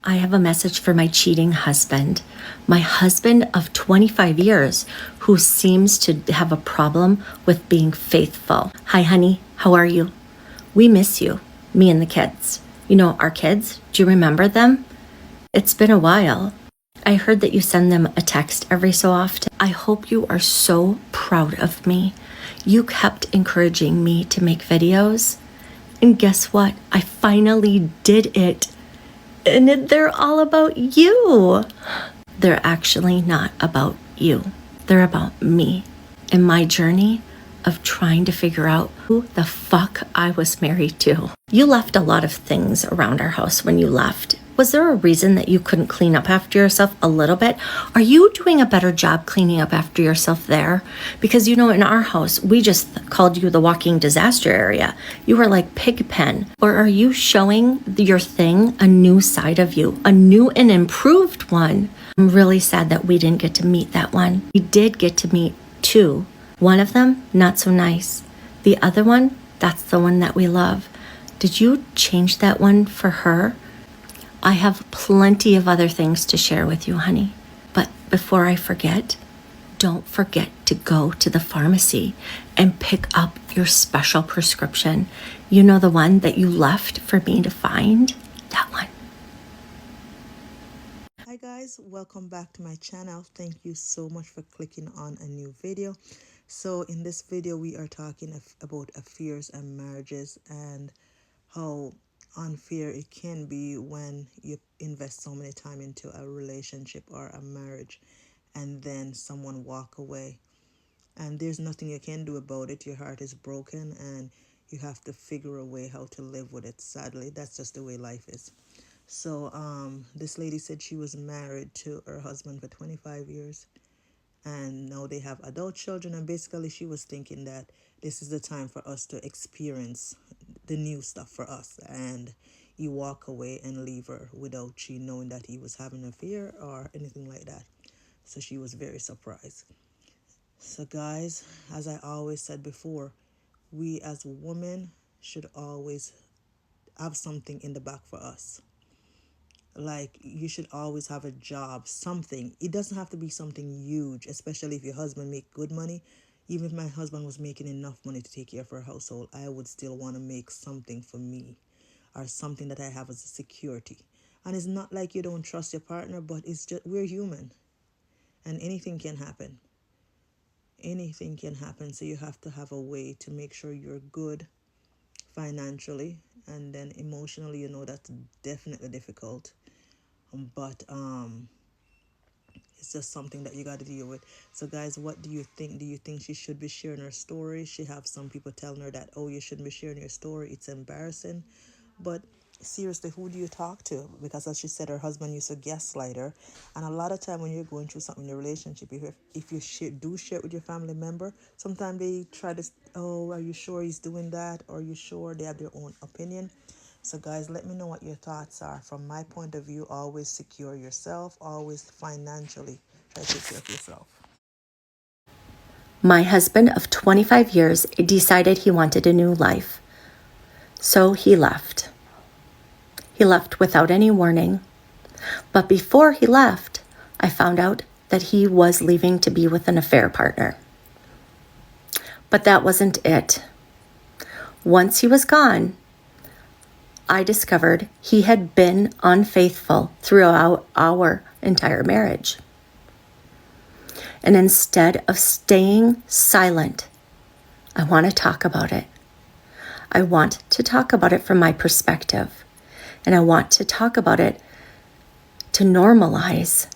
I have a message for my cheating husband, my husband of 25 years, who seems to have a problem with being faithful. Hi, honey. How are you? We miss you, me and the kids. You know, our kids, do you remember them? It's been a while. I heard that you send them a text every so often. I hope you are so proud of me. You kept encouraging me to make videos. And guess what? I finally did it. And they're all about you. They're actually not about you. They're about me and my journey of trying to figure out who the fuck I was married to. You left a lot of things around our house when you left. Was there a reason that you couldn't clean up after yourself a little bit? Are you doing a better job cleaning up after yourself there? Because, you know, in our house, we just called you the walking disaster area. You were like Pigpen. Or are you showing your thing a new side of you, a new and improved one? I'm really sad that we didn't get to meet that one. We did get to meet two. One of them, not so nice. The other one, that's the one that we love. Did you change that one for her? I have plenty of other things to share with you, honey. But before I forget, don't forget to go to the pharmacy and pick up your special prescription. You know, the one that you left for me to find? That one. Hi guys, welcome back to my channel. Thank you so much for clicking on a new video. So in this video, we are talking about affairs and marriages and how unfair it can be when you invest so many time into a relationship or a marriage and then someone walk away and there's nothing you can do about it. Your heart is broken and you have to figure a way how to live with it. Sadly, that's just the way life is. So this lady said she was married to her husband for 25 years and now they have adult children, and basically she was thinking that this is the time for us to experience the new stuff for us, and you walk away and leave her without she knowing that he was having an affair or anything like that. So she was very surprised. So guys, as I always said before, we as women should always have something in the back for us. Like, you should always have a job, something. It doesn't have to be something huge, especially if your husband make good money. Even if my husband was making enough money to take care of our household, I would still want to make something for me or something that I have as a security. And it's not like you don't trust your partner, but it's just, we're human and anything can happen. Anything can happen. So you have to have a way to make sure you're good financially, and then emotionally, you know, that's definitely difficult. But it's just something that you got to deal with. So guys, what do you think? Do you think she should be sharing her story? She have some people telling her that, oh, you shouldn't be sharing your story, it's embarrassing. But seriously, who do you talk to? Because as she said, her husband used to gaslight her. And a lot of time when you're going through something in your relationship, if you do share it with your family member, sometimes they try to, oh, are you sure he's doing that? Or are you sure? They have their own opinion. So guys, let me know what your thoughts are. From my point of view, always secure yourself, always financially try to take care of yourself. My husband of 25 years decided he wanted a new life. So he left. He left without any warning. But before he left, I found out that he was leaving to be with an affair partner. But that wasn't it. Once he was gone, I discovered he had been unfaithful throughout our entire marriage. And instead of staying silent, I want to talk about it. I want to talk about it from my perspective. And I want to talk about it to normalize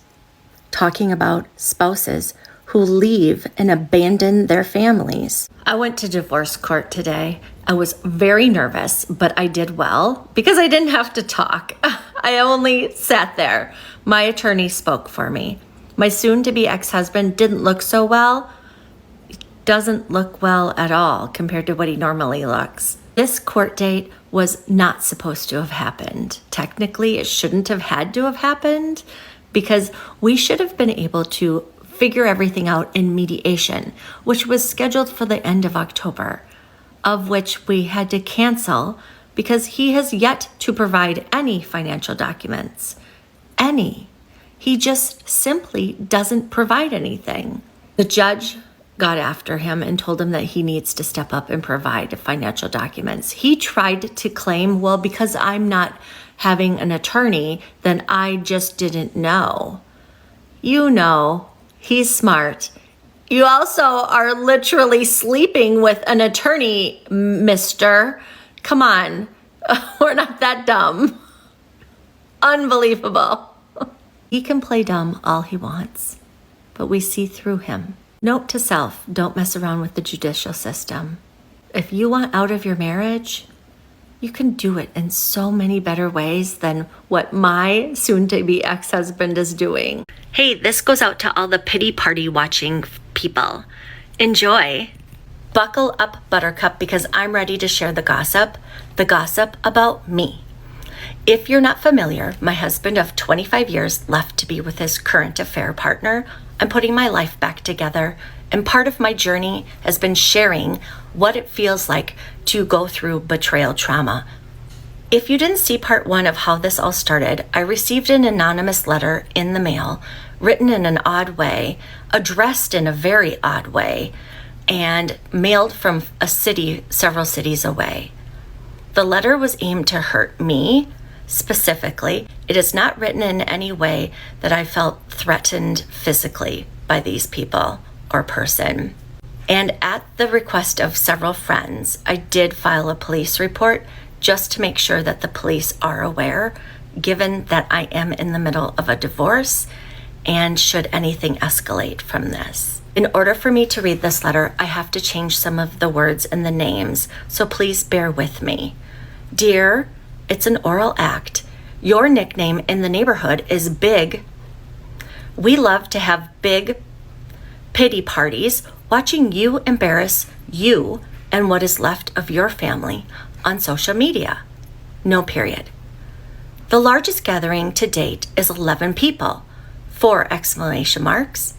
talking about spouses who leave and abandon their families. I went to divorce court today. I was very nervous, but I did well because I didn't have to talk. I only sat there. My attorney spoke for me. My soon-to-be ex-husband didn't look so well. He doesn't look well at all compared to what he normally looks. This court date was not supposed to have happened. Technically, it shouldn't have had to have happened because we should have been able to figure everything out in mediation, which was scheduled for the end of October, of which we had to cancel because he has yet to provide any financial documents. any. He just simply doesn't provide anything. The judge got after him and told him that he needs to step up and provide financial documents. He tried to claim, well, because I'm not having an attorney, then I just didn't know. You know, he's smart. You also are literally sleeping with an attorney, mister. Come on, we're not that dumb. Unbelievable. He can play dumb all he wants, but we see through him. Note to self, don't mess around with the judicial system. If you want out of your marriage, you can do it in so many better ways than what my soon-to-be ex-husband is doing. Hey, this goes out to all the pity party watching people. Enjoy. Buckle up, Buttercup, because I'm ready to share the gossip about me. If you're not familiar, my husband of 25 years left to be with his current affair partner. I'm putting my life back together, and part of my journey has been sharing what it feels like to go through betrayal trauma. If you didn't see part 1 of how this all started, I received an anonymous letter in the mail, written in an odd way, addressed in a very odd way, and mailed from a city several cities away. The letter was aimed to hurt me specifically. It is not written in any way that I felt threatened physically by these people or person. And at the request of several friends, I did file a police report just to make sure that the police are aware, given that I am in the middle of a divorce and should anything escalate from this. In order for me to read this letter, I have to change some of the words and the names, so please bear with me. Dear, it's an oral act. Your nickname in the neighborhood is Big. We love to have big pity parties watching you embarrass you and what is left of your family on social media. No period. The largest gathering to date is 11 people. 4 exclamation marks.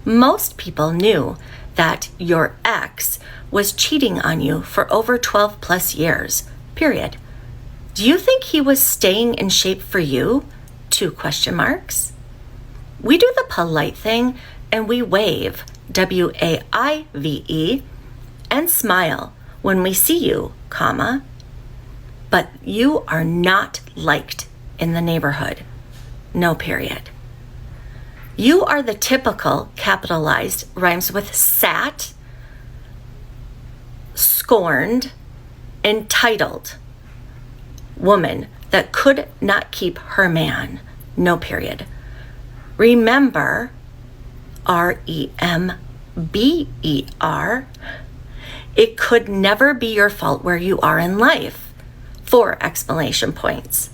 Most people knew that your ex was cheating on you for over 12 plus years. Period. Do you think he was staying in shape for you? 2 question marks. We do the polite thing and we wave, W-A-I-V-E, and smile when we see you, comma, but you are not liked in the neighborhood. No period. You are the typical capitalized, rhymes with sat, scorned, entitled woman that could not keep her man. No period. Remember, R-E-M-B-E-R, it could never be your fault where you are in life. 4 exclamation points.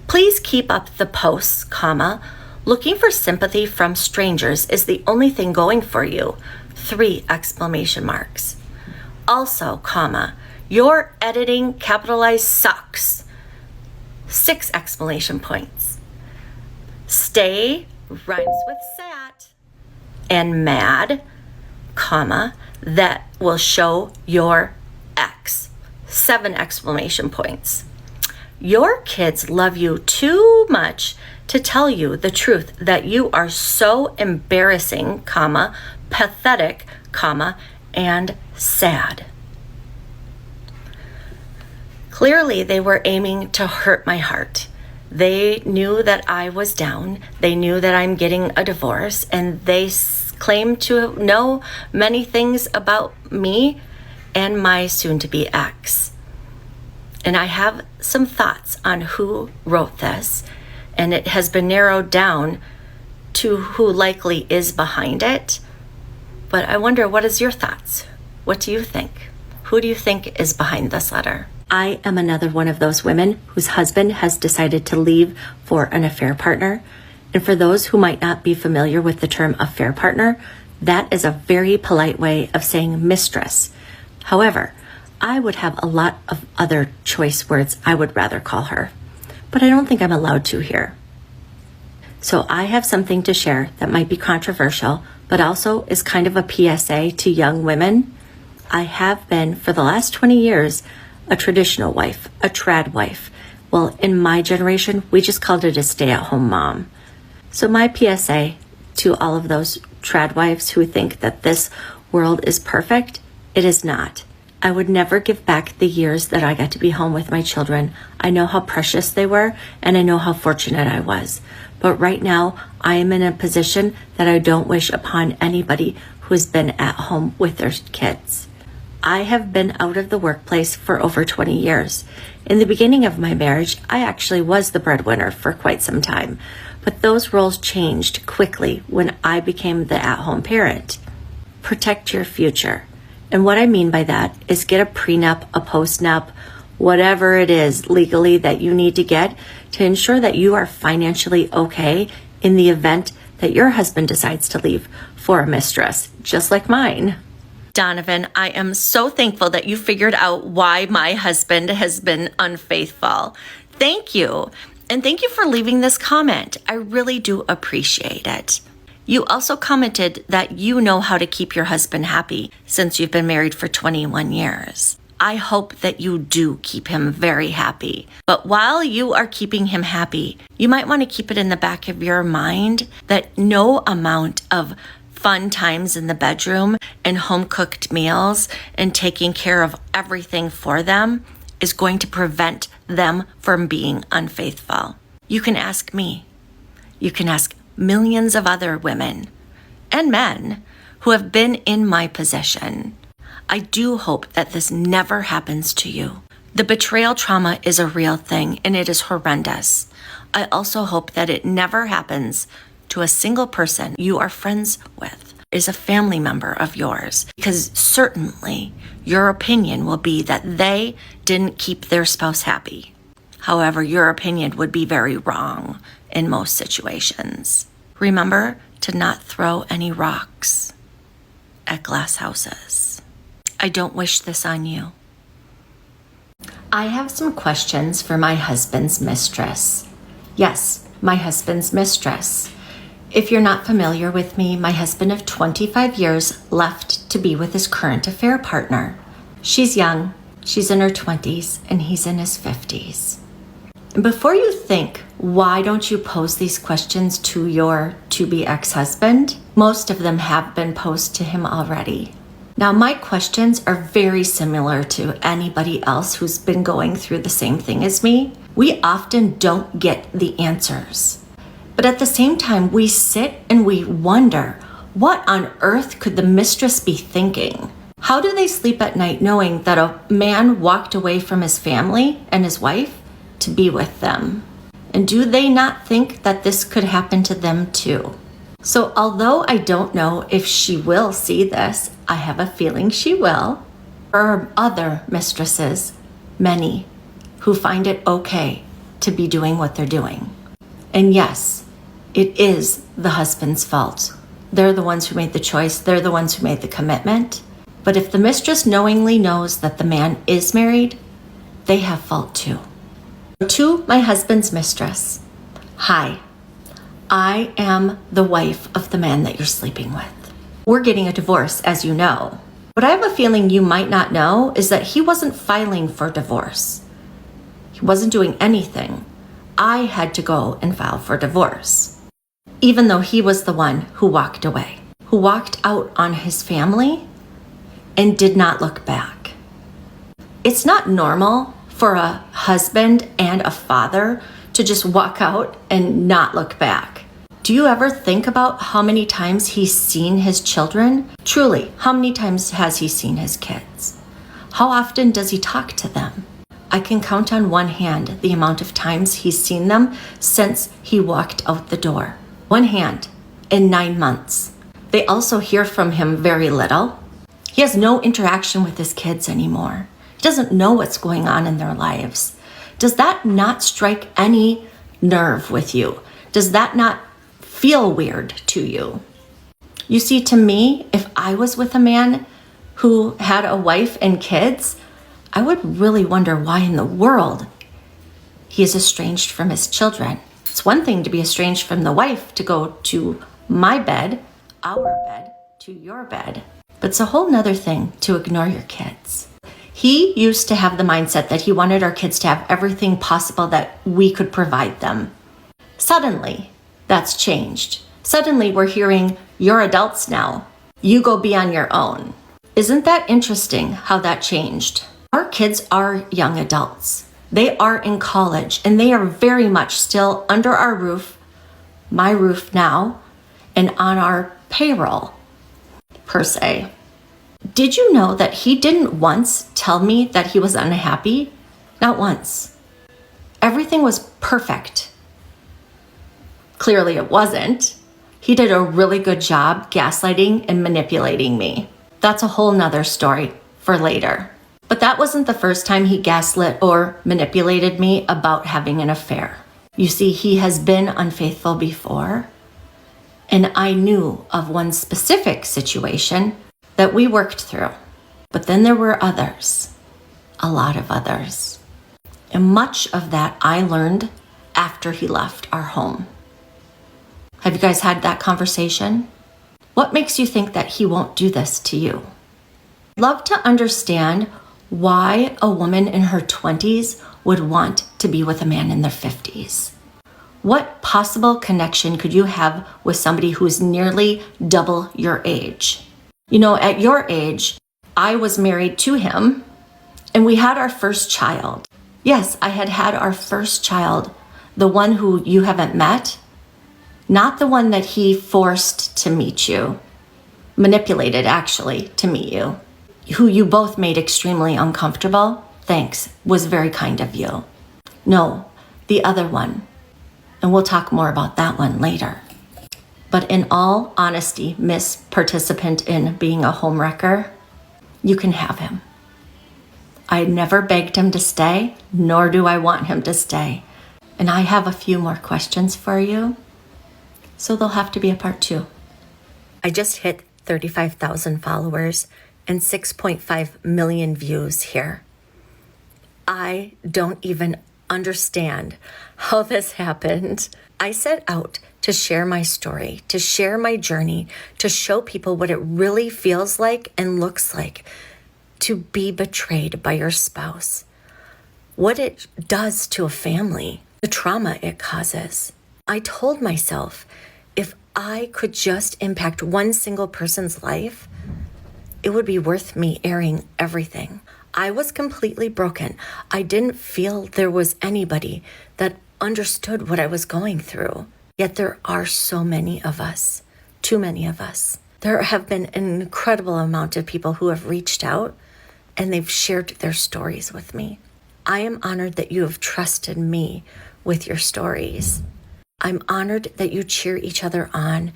Please keep up the posts, comma, looking for sympathy from strangers is the only thing going for you. 3 exclamation marks. Also, comma, your editing capitalized sucks. 6 exclamation points. Stay rhymes with sat and mad, comma, that will show your ex. 7 exclamation points. Your kids love you too much to tell you the truth that you are so embarrassing, comma, pathetic, comma, and sad. Clearly, they were aiming to hurt my heart. They knew that I was down. They knew that I'm getting a divorce, and they claimed to know many things about me and my soon-to-be ex. And I have some thoughts on who wrote this, and it has been narrowed down to who likely is behind it. But I wonder, what is your thoughts? What do you think? Who do you think is behind this letter? I am another one of those women whose husband has decided to leave for an affair partner. And for those who might not be familiar with the term affair partner, that is a very polite way of saying mistress. However, I would have a lot of other choice words I would rather call her, but I don't think I'm allowed to here. So I have something to share that might be controversial, but also is kind of a PSA to young women. I have been, for the last 20 years, a traditional wife, a trad wife. Well, in my generation, we just called it a stay-at-home mom. So my PSA to all of those trad wives who think that this world is perfect, it is not. I would never give back the years that I got to be home with my children. I know how precious they were, and I know how fortunate I was. But right now, I am in a position that I don't wish upon anybody who has been at home with their kids. I have been out of the workplace for over 20 years. In the beginning of my marriage, I actually was the breadwinner for quite some time, but those roles changed quickly when I became the at-home parent. Protect your future. And what I mean by that is get a prenup, a postnup, whatever it is legally that you need to get to ensure that you are financially okay in the event that your husband decides to leave for a mistress, just like mine. Donovan, I am so thankful that you figured out why my husband has been unfaithful. Thank you. And thank you for leaving this comment. I really do appreciate it. You also commented that you know how to keep your husband happy since you've been married for 21 years. I hope that you do keep him very happy. But while you are keeping him happy, you might want to keep it in the back of your mind that no amount of fun times in the bedroom and home-cooked meals and taking care of everything for them is going to prevent them from being unfaithful. You can ask me. You can ask millions of other women and men who have been in my position. I do hope that this never happens to you. The betrayal trauma is a real thing and it is horrendous. I also hope that it never happens to a single person you are friends with, is a family member of yours, because certainly your opinion will be that they didn't keep their spouse happy. However, your opinion would be very wrong in most situations. Remember to not throw any rocks at glass houses. I don't wish this on you. I have some questions for my husband's mistress. Yes, my husband's mistress. If you're not familiar with me, my husband of 25 years left to be with his current affair partner. She's young, she's in her 20s, and he's in his 50s. And before you think, why don't you pose these questions to your to-be ex-husband? Most of them have been posed to him already. Now, my questions are very similar to anybody else who's been going through the same thing as me. We often don't get the answers. But at the same time, we sit and we wonder, what on earth could the mistress be thinking? How do they sleep at night knowing that a man walked away from his family and his wife to be with them? And do they not think that this could happen to them too? So although I don't know if she will see this, I have a feeling she will. There are other mistresses, many, who find it okay to be doing what they're doing. And yes, it is the husband's fault. They're the ones who made the choice. They're the ones who made the commitment. But if the mistress knowingly knows that the man is married, they have fault too. To my husband's mistress, hi, I am the wife of the man that you're sleeping with. We're getting a divorce, as you know. What I have a feeling you might not know is that he wasn't filing for divorce. He wasn't doing anything. I had to go and file for divorce, even though he was the one who walked away, who walked out on his family and did not look back. It's not normal for a husband and a father to just walk out and not look back. Do you ever think about how many times he's seen his children? Truly, how many times has he seen his kids? How often does he talk to them? I can count on one hand the amount of times he's seen them since he walked out the door. One hand in 9 months. They also hear from him very little. He has no interaction with his kids anymore. He doesn't know what's going on in their lives. Does that not strike any nerve with you? Does that not feel weird to you? You see, to me, if I was with a man who had a wife and kids, I would really wonder why in the world he is estranged from his children. It's one thing to be estranged from the wife, to go to my bed, our bed, to your bed. But it's a whole nother thing to ignore your kids. He used to have the mindset that he wanted our kids to have everything possible that we could provide them. Suddenly, that's changed. Suddenly, we're hearing, you're adults now. You go be on your own. Isn't that interesting how that changed? Our kids are young adults. They are in college, and they are very much still under our roof, my roof now, and on our payroll, per se. Did you know that he didn't once tell me that he was unhappy? Not once. Everything was perfect. Clearly it wasn't. He did a really good job gaslighting and manipulating me. That's a whole nother story for later. But that wasn't the first time he gaslit or manipulated me about having an affair. You see, he has been unfaithful before, and I knew of one specific situation that we worked through. But then there were others, a lot of others. And much of that I learned after he left our home. Have you guys had that conversation? What makes you think that he won't do this to you? I'd love to understand why a woman in her 20s would want to be with a man in their 50s. What possible connection could you have with somebody who's nearly double your age? You know, at your age, I was married to him and we had our first child. Yes, I had our first child, the one who you haven't met, not the one that he forced to meet you, manipulated actually to meet you, who you both made extremely uncomfortable. Thanks, was very kind of you. No, the other one. And we'll talk more about that one later. But in all honesty, Miss Participant in being a homewrecker, you can have him. I never begged him to stay, nor do I want him to stay. And I have a few more questions for you, so there'll have to be a part 2. I just hit 35,000 followers and 6.5 million views here. I don't even understand how this happened. I set out to share my story, to share my journey, to show people what it really feels like and looks like to be betrayed by your spouse, what it does to a family, the trauma it causes. I told myself, if I could just impact one single person's life, it would be worth me airing everything. I was completely broken. I didn't feel there was anybody that understood what I was going through. Yet there are so many of us, too many of us. There have been an incredible amount of people who have reached out and they've shared their stories with me. I am honored that you have trusted me with your stories. I'm honored that you cheer each other on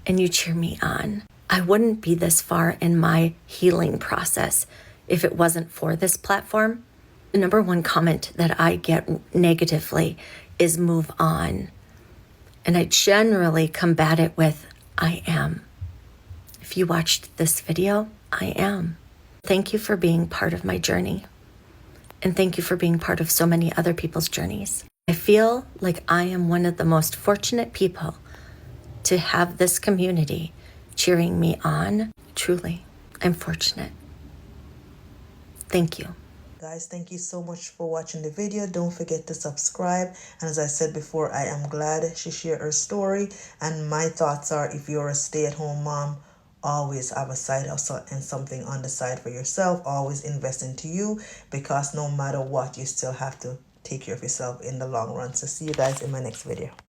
and you cheer me on. I wouldn't be this far in my healing process if it wasn't for this platform. The number one comment that I get negatively is move on. And I generally combat it with, I am. If you watched this video, I am. Thank you for being part of my journey. And thank you for being part of so many other people's journeys. I feel like I am one of the most fortunate people to have this community cheering me on. Truly, I'm fortunate. Thank you. Guys, thank you so much for watching the video. Don't forget to subscribe. And as I said before, I am glad she shared her story. And my thoughts are, if you're a stay-at-home mom, always have a side hustle and something on the side for yourself. Always invest into you, because no matter what, you still have to take care of yourself in the long run. So see you guys in my next video.